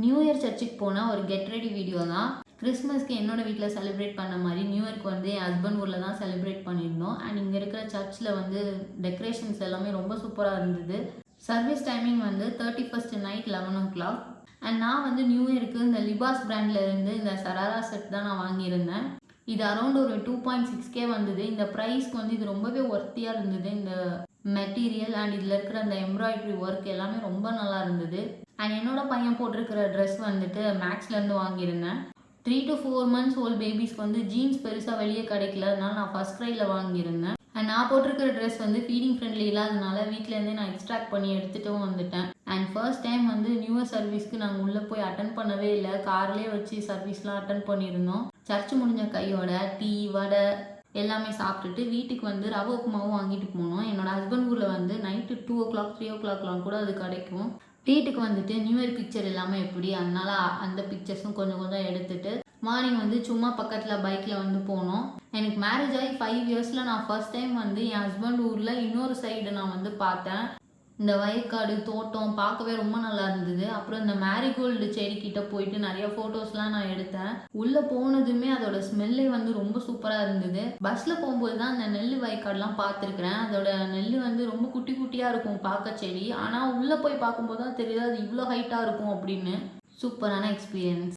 New year சர்ச்சுக்கு போனால் ஒரு கெட் ரெடி வீடியோ தான். கிறிஸ்மஸ்க்கு என்னோட வீட்டில் செலிப்ரேட் பண்ண மாதிரி நியூ இயர்க்கு வந்து என் ஹஸ்பண்ட் ஊரில் தான் செலிப்ரேட் பண்ணியிருந்தோம். அண்ட் இங்கே இருக்கிற சர்ச்சில் வந்து டெக்கரேஷன்ஸ் எல்லாமே ரொம்ப சூப்பராக இருந்தது. சர்வீஸ் டைமிங் வந்து 31st நைட் 11 o'clock. அண்ட் நான் வந்து நியூ இயருக்கு இந்த லிபாஸ் பிராண்டில் இருந்து இந்த சராரா செட் தான் நான் வாங்கியிருந்தேன். இது அரௌண்ட் ஒரு 2.6K வந்தது. இந்த ப்ரைஸ்க்கு வந்து இது ரொம்பவே ஒர்த்தியாக இருந்தது. இந்த மெட்டீரியல் அண்ட் இதில் இருக்கிற அந்த எம்ப்ராய்டரி ஒர்க் எல்லாமே ரொம்ப நல்லா இருந்தது. அண்ட் என்னோட பையன் போட்டிருக்கிற ட்ரெஸ் வந்துட்டு மேக்ஸ்லேருந்து வாங்கியிருந்தேன். 3 to 4 months ஓல்ட் பேபிஸ்க்கு வந்து ஜீன்ஸ் பெருசாக வெளியே கிடைக்கல, அதனால நான் ஃபர்ஸ்ட் க்ரையில் வாங்கியிருந்தேன். அண்ட் நான் போட்டிருக்கிற ட்ரெஸ் வந்து ஃபீடிங் ஃப்ரெண்ட்லி இல்லாதனால வீட்டிலேருந்தே நான் எக்ஸ்ட்ராக்ட் பண்ணி எடுத்துகிட்டும் வந்துட்டேன். அண்ட் ஃபர்ஸ்ட் டைம் வந்து நியூ இயர் சர்வீஸ்க்கு நாங்கள் உள்ளே போய் அட்டன் பண்ணவே இல்லை, கார்லேயே வச்சு சர்வீஸ்லாம் அட்டன் பண்ணியிருந்தோம். சர்ச் முடிஞ்ச கையோட டீ வடை எல்லாமே சாப்பிட்டுட்டு வீட்டுக்கு வந்து ரவை உப்புமாவும் வாங்கிட்டு போனோம். என்னோட ஹஸ்பண்ட் ஊரில் வந்து நைட்டு 2 o'clock 3 o'clockலாம் கூட அது கிடைக்கும். வீட்டுக்கு வந்துட்டு நியூ இயர் பிக்சர் எல்லாமே எப்படி, அதனால அந்த பிக்சர்ஸும் கொஞ்சம் கொஞ்சம் எடுத்துட்டு மார்னிங் வந்து சும்மா பக்கத்தில் பைக்கில் வந்து போனோம். எனக்கு மேரேஜ் ஆகி 5 yearsல நான் ஃபர்ஸ்ட் டைம் வந்து என் ஹஸ்பண்ட் ஊரில் இன்னொரு சைடு நான் வந்து பார்த்தேன். இந்த வயக்காடு தோட்டம் பார்க்கவே ரொம்ப நல்லா இருந்தது. அப்புறம் இந்த மேரிகோல்டு செடிக்கிட்ட போயிட்டு நிறைய ஃபோட்டோஸ்லாம் நான் எடுத்தேன். உள்ளே போனதுமே அதோட ஸ்மெல்லே வந்து ரொம்ப சூப்பராக இருந்தது. பஸ்ஸில் போகும்போது தான் அந்த நெல் வயக்காடுலாம் பார்த்துருக்குறேன். அதோட நெல் வந்து ரொம்ப குட்டி குட்டியாக இருக்கும் பார்க்க செடி. ஆனால் உள்ளே போய் பார்க்கும்போது தான் தெரியுது அது இவ்வளோ ஹைட்டாக இருக்கும் அப்படின்னு. சூப்பரான எக்ஸ்பீரியன்ஸ்.